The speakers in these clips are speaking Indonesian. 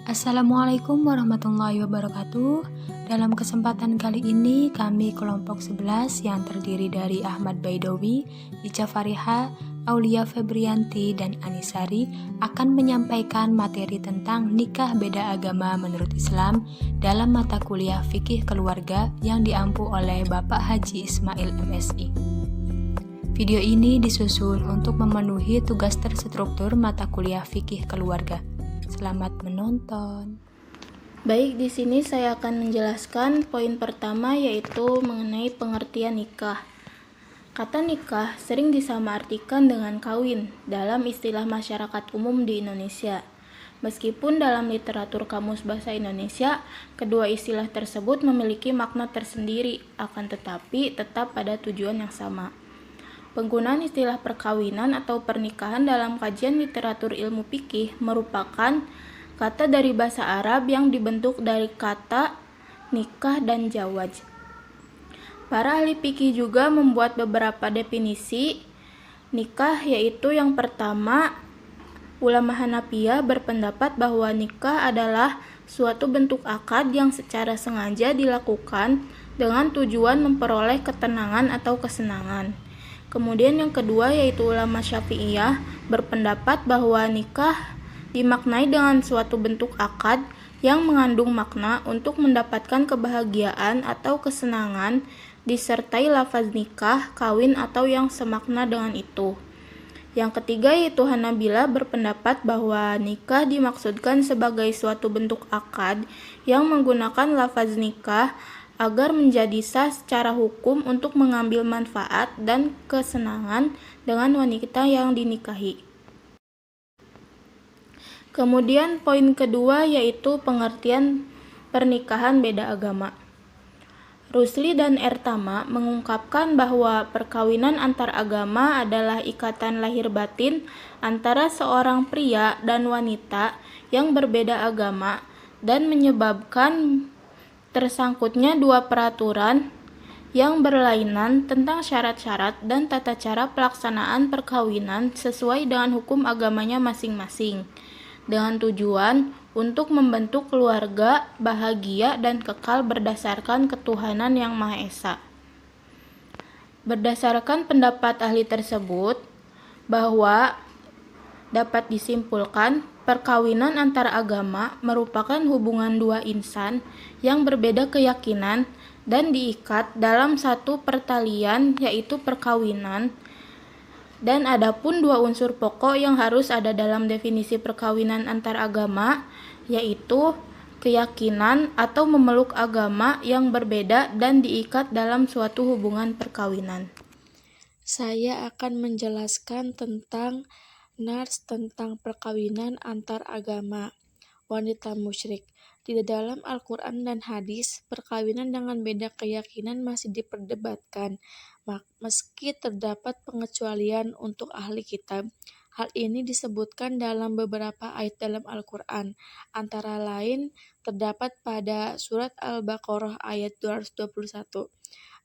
Assalamualaikum warahmatullahi wabarakatuh. Dalam kesempatan kali ini kami kelompok 11 yang terdiri dari Ahmad Baidowi, Ica Fariha, Aulia Febrianti, dan Anisari akan menyampaikan materi tentang nikah beda agama menurut Islam dalam mata kuliah Fikih Keluarga yang diampu oleh Bapak Haji Ismail MSI. Video ini disusun untuk memenuhi tugas terstruktur mata kuliah Fikih Keluarga. Selamat menonton. Baik, di sini saya akan menjelaskan poin pertama yaitu mengenai pengertian nikah. Kata nikah sering disamaartikan dengan kawin dalam istilah masyarakat umum di Indonesia. Meskipun dalam literatur Kamus Bahasa Indonesia, kedua istilah tersebut memiliki makna tersendiri, akan tetapi tetap pada tujuan yang sama. Penggunaan istilah perkawinan atau pernikahan dalam kajian literatur ilmu fikih merupakan kata dari bahasa Arab yang dibentuk dari kata nikah dan zawaj. Para ahli fikih juga membuat beberapa definisi nikah, yaitu yang pertama, ulama Hanafiyah berpendapat bahwa nikah adalah suatu bentuk akad yang secara sengaja dilakukan dengan tujuan memperoleh ketenangan atau kesenangan. Kemudian yang kedua yaitu ulama Syafi'iyah berpendapat bahwa nikah dimaknai dengan suatu bentuk akad yang mengandung makna untuk mendapatkan kebahagiaan atau kesenangan disertai lafaz nikah, kawin atau yang semakna dengan itu. Yang ketiga yaitu Hanabilah berpendapat bahwa nikah dimaksudkan sebagai suatu bentuk akad yang menggunakan lafaz nikah agar menjadi sah secara hukum untuk mengambil manfaat dan kesenangan dengan wanita yang dinikahi. Kemudian poin kedua yaitu pengertian pernikahan beda agama. Rusli dan Ertama mengungkapkan bahwa perkawinan antar agama adalah ikatan lahir batin antara seorang pria dan wanita yang berbeda agama dan menyebabkan tersangkutnya dua peraturan yang berlainan tentang syarat-syarat dan tata cara pelaksanaan perkawinan sesuai dengan hukum agamanya masing-masing, dengan tujuan untuk membentuk keluarga bahagia dan kekal berdasarkan ketuhanan yang Maha Esa. Berdasarkan pendapat ahli tersebut, bahwa dapat disimpulkan perkawinan antar agama merupakan hubungan dua insan yang berbeda keyakinan dan diikat dalam satu pertalian yaitu perkawinan. Dan adapun dua unsur pokok yang harus ada dalam definisi perkawinan antar agama yaitu keyakinan atau memeluk agama yang berbeda dan diikat dalam suatu hubungan perkawinan. Saya akan menjelaskan tentang tentang perkawinan antar agama wanita musyrik. Di dalam Al-Quran dan hadis, perkawinan dengan beda keyakinan masih diperdebatkan, meski terdapat pengecualian untuk ahli kitab. Hal ini disebutkan dalam beberapa ayat dalam Al-Quran, antara lain terdapat pada surat Al-Baqarah ayat 221.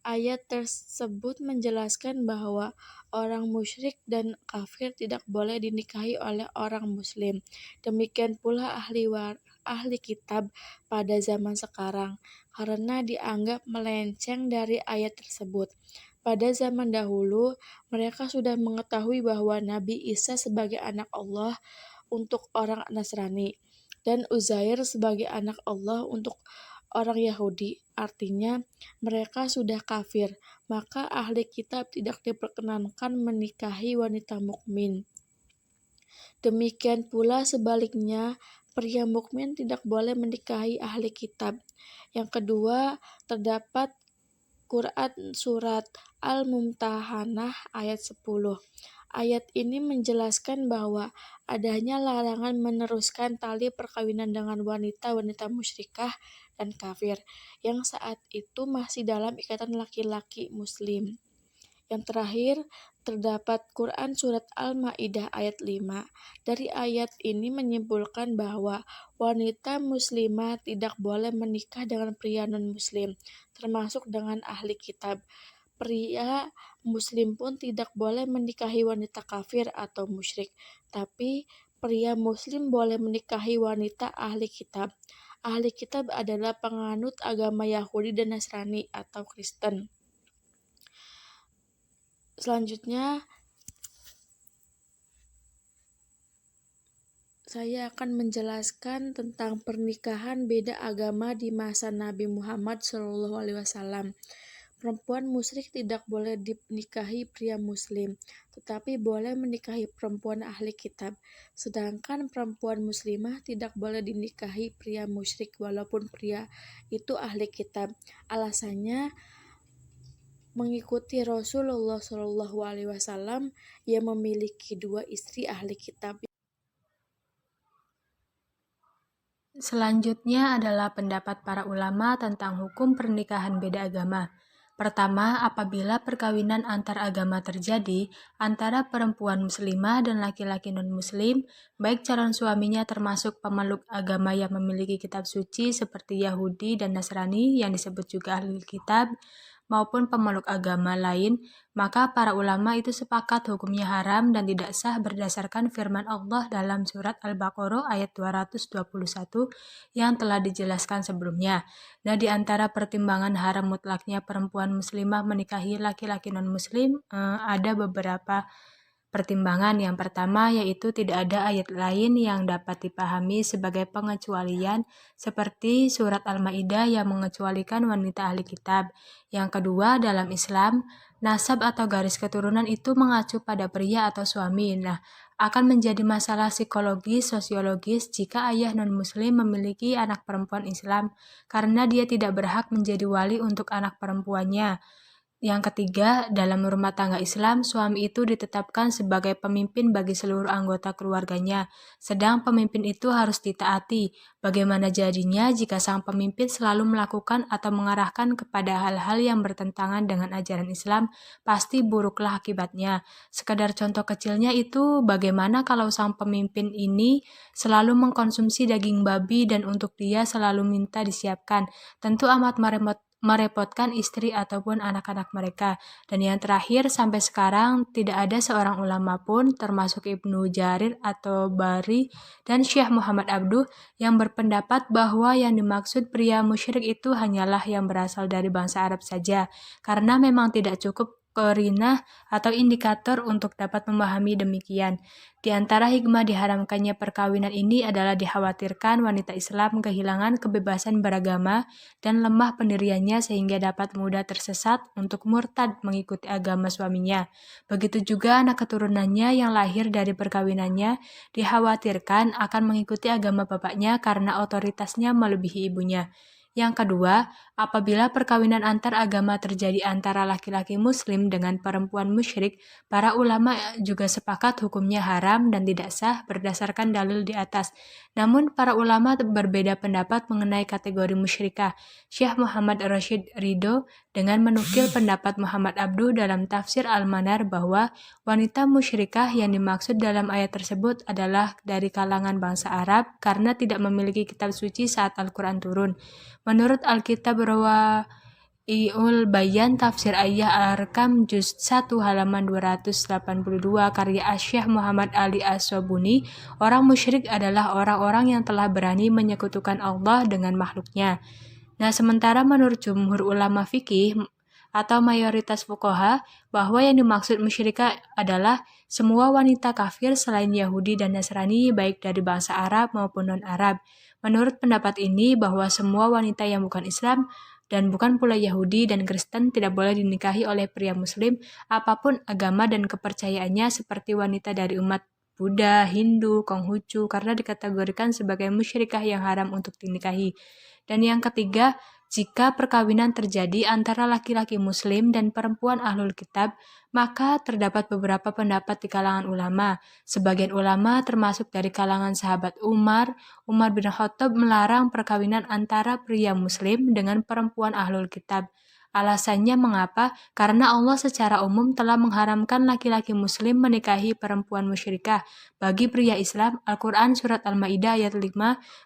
Ayat tersebut menjelaskan bahwa orang musyrik dan kafir tidak boleh dinikahi oleh orang muslim. Demikian pula ahli kitab pada zaman sekarang, karena dianggap melenceng dari ayat tersebut. Pada zaman dahulu, mereka sudah mengetahui bahwa Nabi Isa sebagai anak Allah untuk orang Nasrani, dan Uzair sebagai anak Allah untuk orang Yahudi. Artinya, mereka sudah kafir, maka ahli kitab tidak diperkenankan menikahi wanita mukmin. Demikian pula sebaliknya, pria mukmin tidak boleh menikahi ahli kitab. Yang kedua, terdapat Quran surat Al-Mumtahanah ayat 10. Ayat ini menjelaskan bahwa adanya larangan meneruskan tali perkawinan dengan wanita-wanita musyrikah dan kafir yang saat itu masih dalam ikatan laki-laki muslim. Yang terakhir, terdapat Quran surat Al-Maidah ayat 5. Dari ayat ini menyimpulkan bahwa wanita muslimah tidak boleh menikah dengan pria non-muslim, termasuk dengan ahli kitab. Pria muslim pun tidak boleh menikahi wanita kafir atau musyrik, tapi pria muslim boleh menikahi wanita ahli kitab. Ahli kitab adalah penganut agama Yahudi dan Nasrani atau Kristen. Selanjutnya, saya akan menjelaskan tentang pernikahan beda agama di masa Nabi Muhammad SAW. Perempuan musyrik tidak boleh dinikahi pria muslim, tetapi boleh menikahi perempuan ahli kitab. Sedangkan perempuan muslimah tidak boleh dinikahi pria musyrik walaupun pria itu ahli kitab. Alasannya mengikuti Rasulullah SAW yang memiliki 2 istri ahli kitab. Selanjutnya adalah pendapat para ulama tentang hukum pernikahan beda agama. Pertama, apabila perkawinan antar agama terjadi antara perempuan muslimah dan laki-laki non-muslim, baik calon suaminya termasuk pemeluk agama yang memiliki kitab suci seperti Yahudi dan Nasrani yang disebut juga ahli kitab, maupun pemeluk agama lain, maka para ulama itu sepakat hukumnya haram dan tidak sah berdasarkan firman Allah dalam surat Al-Baqarah ayat 221 yang telah dijelaskan sebelumnya. Nah, di antara pertimbangan haram mutlaknya perempuan muslimah menikahi laki-laki non-muslim, ada beberapa pertimbangan. Yang pertama yaitu tidak ada ayat lain yang dapat dipahami sebagai pengecualian seperti surat Al-Maidah yang mengecualikan wanita ahli kitab. Yang kedua, dalam Islam, nasab atau garis keturunan itu mengacu pada pria atau suami. Nah, akan menjadi masalah psikologis, sosiologis jika ayah non-muslim memiliki anak perempuan Islam karena dia tidak berhak menjadi wali untuk anak perempuannya. Yang ketiga, dalam rumah tangga Islam, suami itu ditetapkan sebagai pemimpin bagi seluruh anggota keluarganya, sedang pemimpin itu harus ditaati. Bagaimana jadinya jika sang pemimpin selalu melakukan atau mengarahkan kepada hal-hal yang bertentangan dengan ajaran Islam, pasti buruklah akibatnya. Sekadar contoh kecilnya itu, bagaimana kalau sang pemimpin ini selalu mengkonsumsi daging babi dan untuk dia selalu minta disiapkan? Tentu amat merepotkan istri ataupun anak-anak mereka. Dan yang terakhir, sampai sekarang tidak ada seorang ulama pun termasuk Ibnu Jarir atau Bari dan Syekh Muhammad Abduh yang berpendapat bahwa yang dimaksud pria musyrik itu hanyalah yang berasal dari bangsa Arab saja, karena memang tidak cukup qarinah atau indikator untuk dapat memahami demikian. Di antara hikmah diharamkannya perkawinan ini adalah dikhawatirkan wanita Islam kehilangan kebebasan beragama dan lemah pendiriannya sehingga dapat mudah tersesat untuk murtad mengikuti agama suaminya. Begitu juga anak keturunannya yang lahir dari perkawinannya dikhawatirkan akan mengikuti agama bapaknya karena otoritasnya melebihi ibunya. Yang kedua, apabila perkawinan antar agama terjadi antara laki-laki muslim dengan perempuan musyrik, para ulama juga sepakat hukumnya haram dan tidak sah berdasarkan dalil di atas. Namun, para ulama berbeda pendapat mengenai kategori musyrikah. Syekh Muhammad Rashid Ridho dengan menukil pendapat Muhammad Abduh dalam tafsir Al-Manar bahwa wanita musyrikah yang dimaksud dalam ayat tersebut adalah dari kalangan bangsa Arab karena tidak memiliki kitab suci saat Al-Quran turun. Menurut Alkitab Rawa'iul Bayan Tafsir Ayah Al-Arkam Juz 1 halaman 282 karya Syekh Muhammad Ali As-Sobuni, orang musyrik adalah orang-orang yang telah berani menyekutukan Allah dengan makhluknya. Nah, sementara menurut jumhur ulama fikih atau mayoritas fuqaha bahwa yang dimaksud musyrikah adalah semua wanita kafir selain Yahudi dan Nasrani baik dari bangsa Arab maupun non-Arab. Menurut pendapat ini bahwa semua wanita yang bukan Islam dan bukan pula Yahudi dan Kristen tidak boleh dinikahi oleh pria muslim apapun agama dan kepercayaannya seperti wanita dari umat Buddha, Hindu, Konghucu karena dikategorikan sebagai musyrikah yang haram untuk dinikahi. Dan yang ketiga, jika perkawinan terjadi antara laki-laki muslim dan perempuan ahlul kitab, maka terdapat beberapa pendapat di kalangan ulama. Sebagian ulama termasuk dari kalangan sahabat Umar bin Khattab melarang perkawinan antara pria muslim dengan perempuan ahlul kitab. Alasannya mengapa? Karena Allah secara umum telah mengharamkan laki-laki muslim menikahi perempuan musyrikah. Bagi pria Islam, Al-Quran Surat Al-Maidah ayat 5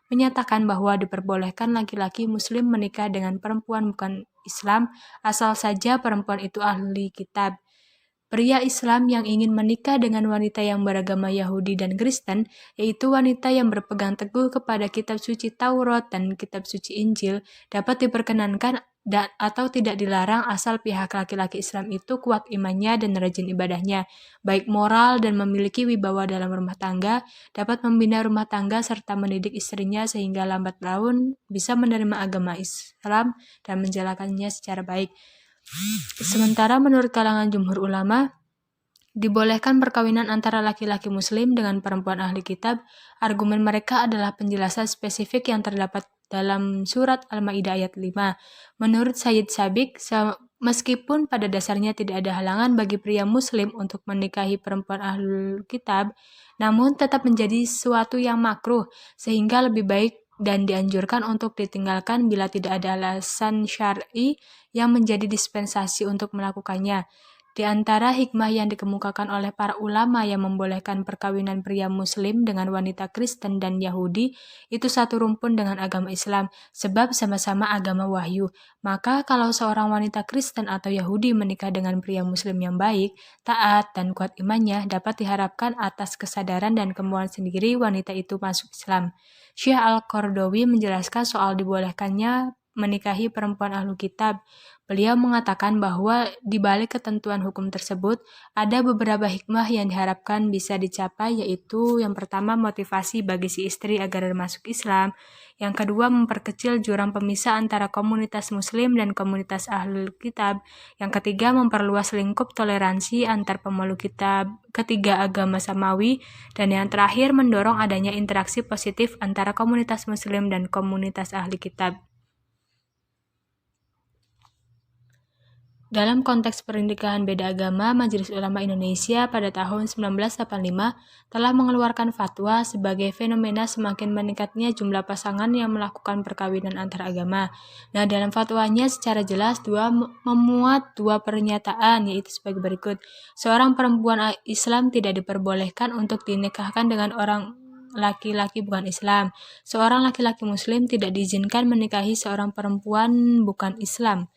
menyatakan bahwa diperbolehkan laki-laki muslim menikah dengan perempuan bukan Islam, asal saja perempuan itu ahli kitab. Pria Islam yang ingin menikah dengan wanita yang beragama Yahudi dan Kristen, yaitu wanita yang berpegang teguh kepada kitab suci Taurat dan kitab suci Injil, dapat diperkenankan atau tidak dilarang asal pihak laki-laki Islam itu kuat imannya dan rajin ibadahnya, baik moral dan memiliki wibawa dalam rumah tangga, dapat membina rumah tangga serta mendidik istrinya sehingga lambat laun bisa menerima agama Islam dan menjalankannya secara baik. Sementara menurut kalangan jumhur ulama, dibolehkan perkawinan antara laki-laki muslim dengan perempuan ahli kitab. Argumen mereka adalah penjelasan spesifik yang terdapat dalam surat Al-Maidah ayat 5. Menurut Sayyid Sabiq, meskipun pada dasarnya tidak ada halangan bagi pria muslim untuk menikahi perempuan ahli kitab, namun tetap menjadi sesuatu yang makruh, sehingga lebih baik dan dianjurkan untuk ditinggalkan bila tidak ada alasan syar'i yang menjadi dispensasi untuk melakukannya. Di antara hikmah yang dikemukakan oleh para ulama yang membolehkan perkawinan pria muslim dengan wanita Kristen dan Yahudi itu satu rumpun dengan agama Islam, sebab sama-sama agama wahyu. Maka kalau seorang wanita Kristen atau Yahudi menikah dengan pria muslim yang baik, taat, dan kuat imannya, dapat diharapkan atas kesadaran dan kemauan sendiri wanita itu masuk Islam. Syekh Al-Qardawi menjelaskan soal dibolehkannya menikahi perempuan ahlu kitab. Beliau mengatakan bahwa di balik ketentuan hukum tersebut ada beberapa hikmah yang diharapkan bisa dicapai, yaitu yang pertama motivasi bagi si istri agar masuk Islam, yang kedua memperkecil jurang pemisah antara komunitas muslim dan komunitas ahlul kitab, yang ketiga memperluas lingkup toleransi antar pemeluk kitab ketiga agama samawi, dan yang terakhir mendorong adanya interaksi positif antara komunitas muslim dan komunitas ahli kitab. Dalam konteks pernikahan beda agama, Majelis Ulama Indonesia pada tahun 1985 telah mengeluarkan fatwa sebagai fenomena semakin meningkatnya jumlah pasangan yang melakukan perkawinan antar agama. Nah, dalam fatwanya secara jelas memuat dua pernyataan, yaitu sebagai berikut. Seorang perempuan Islam tidak diperbolehkan untuk dinikahkan dengan orang laki-laki bukan Islam. Seorang laki-laki Muslim tidak diizinkan menikahi seorang perempuan bukan Islam.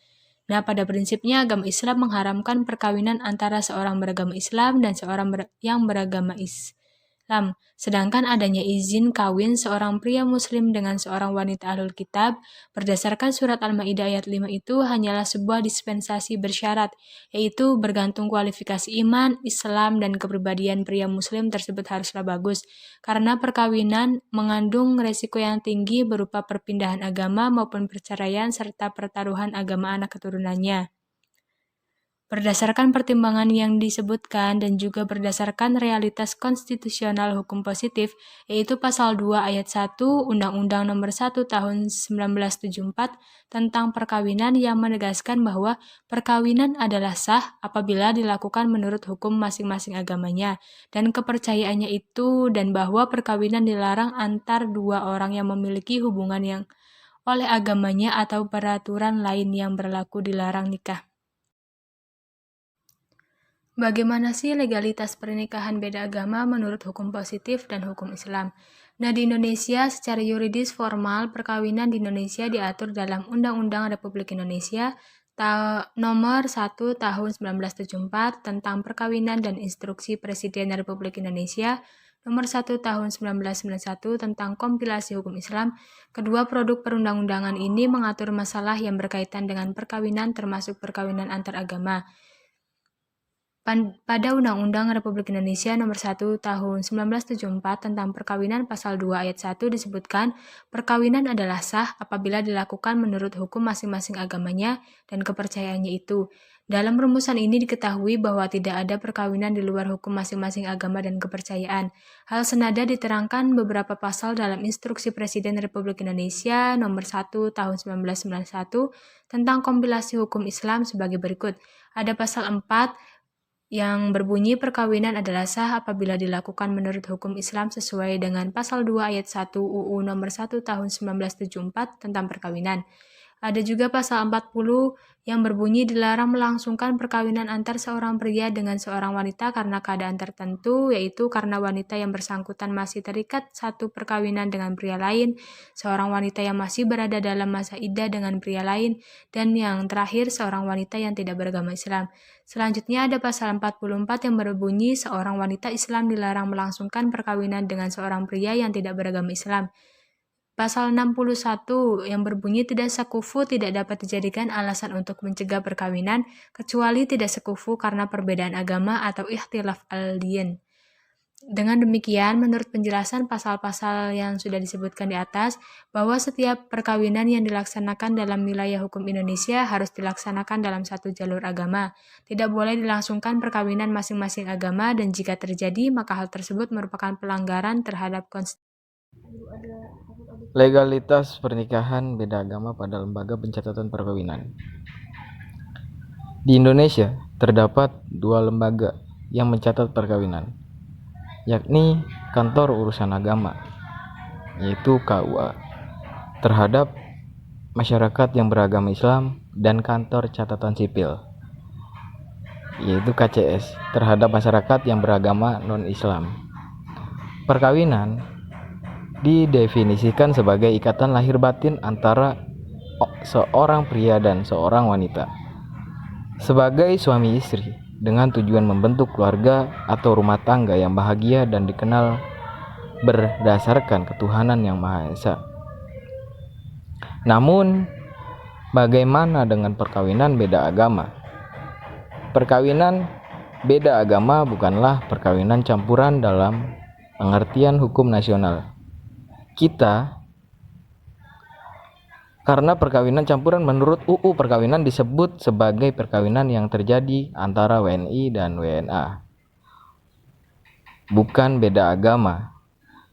Nah, pada prinsipnya agama Islam mengharamkan perkawinan antara seorang beragama Islam dan seorang yang beragama Islam. Sedangkan adanya izin kawin seorang pria muslim dengan seorang wanita ahlul kitab berdasarkan surat Al-Maidah ayat 5 itu hanyalah sebuah dispensasi bersyarat, yaitu bergantung kualifikasi iman, Islam, dan kepribadian pria muslim tersebut haruslah bagus, karena perkawinan mengandung resiko yang tinggi berupa perpindahan agama maupun perceraian serta pertaruhan agama anak keturunannya. Berdasarkan pertimbangan yang disebutkan dan juga berdasarkan realitas konstitusional hukum positif, yaitu pasal 2 ayat 1 Undang-Undang Nomor 1 Tahun 1974 tentang perkawinan yang menegaskan bahwa perkawinan adalah sah apabila dilakukan menurut hukum masing-masing agamanya dan kepercayaannya itu, dan bahwa perkawinan dilarang antar dua orang yang memiliki hubungan yang oleh agamanya atau peraturan lain yang berlaku dilarang nikah. Bagaimana sih legalitas pernikahan beda agama menurut hukum positif dan hukum Islam? Nah, di Indonesia secara yuridis formal perkawinan di Indonesia diatur dalam Undang-Undang Republik Indonesia Nomor 1 Tahun 1974 tentang Perkawinan dan Instruksi Presiden Republik Indonesia Nomor 1 Tahun 1991 tentang Kompilasi Hukum Islam. Kedua produk perundang-undangan ini mengatur masalah yang berkaitan dengan perkawinan termasuk perkawinan antar agama. Pada Undang-Undang Republik Indonesia Nomor 1 Tahun 1974 tentang Perkawinan Pasal 2 Ayat 1 disebutkan, perkawinan adalah sah apabila dilakukan menurut hukum masing-masing agamanya dan kepercayaannya itu. Dalam rumusan ini diketahui bahwa tidak ada perkawinan di luar hukum masing-masing agama dan kepercayaan. Hal senada diterangkan beberapa pasal dalam Instruksi Presiden Republik Indonesia Nomor 1 Tahun 1991 tentang Kompilasi Hukum Islam sebagai berikut. Ada pasal 4 yang berbunyi perkawinan adalah sah apabila dilakukan menurut hukum Islam sesuai dengan pasal 2 ayat 1 UU nomor 1 tahun 1974 tentang perkawinan. Ada juga pasal 40 yang berbunyi dilarang melangsungkan perkawinan antar seorang pria dengan seorang wanita karena keadaan tertentu, yaitu karena wanita yang bersangkutan masih terikat satu perkawinan dengan pria lain, seorang wanita yang masih berada dalam masa iddah dengan pria lain, dan yang terakhir seorang wanita yang tidak beragama Islam. Selanjutnya ada pasal 44 yang berbunyi seorang wanita Islam dilarang melangsungkan perkawinan dengan seorang pria yang tidak beragama Islam. Pasal 61 yang berbunyi tidak sekufu tidak dapat dijadikan alasan untuk mencegah perkawinan kecuali tidak sekufu karena perbedaan agama atau ikhtilaf al-din. Dengan demikian, menurut penjelasan pasal-pasal yang sudah disebutkan di atas, bahwa setiap perkawinan yang dilaksanakan dalam wilayah hukum Indonesia harus dilaksanakan dalam satu jalur agama. Tidak boleh dilangsungkan perkawinan masing-masing agama, dan jika terjadi, maka hal tersebut merupakan pelanggaran terhadap konstitusi. Legalitas pernikahan beda agama pada lembaga pencatatan perkawinan. Di Indonesia terdapat 2 lembaga yang mencatat perkawinan, yakni Kantor Urusan Agama, yaitu KUA, terhadap masyarakat yang beragama Islam, dan Kantor Catatan Sipil, yaitu KCS, terhadap masyarakat yang beragama non-Islam. Perkawinan didefinisikan sebagai ikatan lahir batin antara seorang pria dan seorang wanita sebagai suami istri dengan tujuan membentuk keluarga atau rumah tangga yang bahagia dan dikenal berdasarkan ketuhanan yang Maha Esa. Namun, bagaimana dengan perkawinan beda agama? Perkawinan beda agama bukanlah perkawinan campuran dalam pengertian hukum nasional karena perkawinan campuran menurut UU Perkawinan disebut sebagai perkawinan yang terjadi antara WNI dan WNA, bukan beda agama.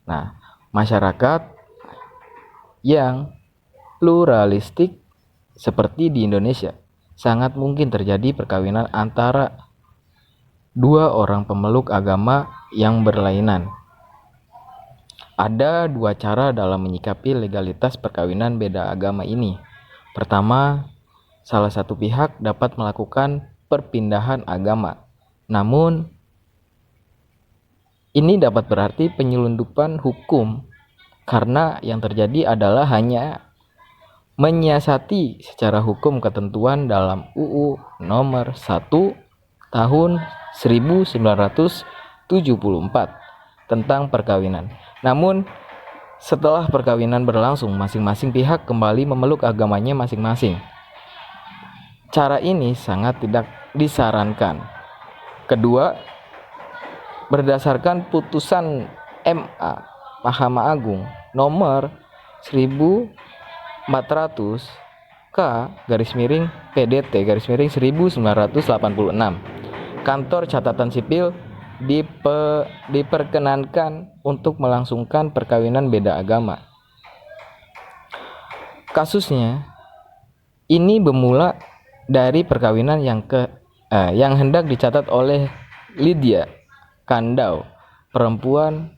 Nah, masyarakat yang pluralistik seperti di Indonesia sangat mungkin terjadi perkawinan antara 2 orang pemeluk agama yang berlainan. Ada 2 cara dalam menyikapi legalitas perkawinan beda agama ini. Pertama, salah satu pihak dapat melakukan perpindahan agama. Namun, ini dapat berarti penyelundupan hukum karena yang terjadi adalah hanya menyiasati secara hukum ketentuan dalam UU nomor 1 tahun 1974 tentang perkawinan. Namun, setelah perkawinan berlangsung, masing-masing pihak kembali memeluk agamanya masing-masing. Cara ini sangat tidak disarankan. Kedua, berdasarkan putusan MA Mahkamah Agung nomor 1400 K/PDT/1986, Kantor Catatan Sipil diperkenankan untuk melangsungkan perkawinan beda agama. Kasusnya ini bermula dari perkawinan yang hendak dicatat oleh Lydia Kandau, perempuan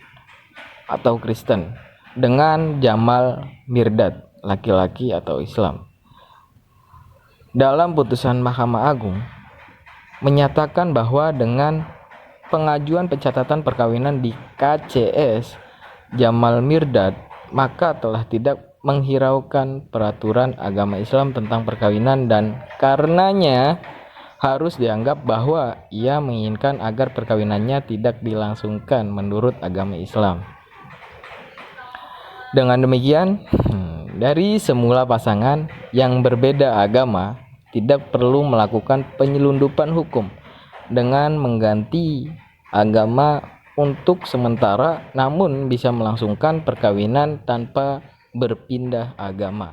atau Kristen, dengan Jamal Mirdad, laki-laki atau Islam. Dalam putusan Mahkamah Agung menyatakan bahwa dengan pengajuan pencatatan perkawinan di KCS Jamal Mirdad, maka telah tidak menghiraukan peraturan agama Islam tentang perkawinan, dan karenanya harus dianggap bahwa ia menginginkan agar perkawinannya tidak dilangsungkan menurut agama Islam. Dengan demikian, dari semula pasangan yang berbeda agama tidak perlu melakukan penyelundupan hukum dengan mengganti agama untuk sementara, namun bisa melangsungkan perkawinan tanpa berpindah agama.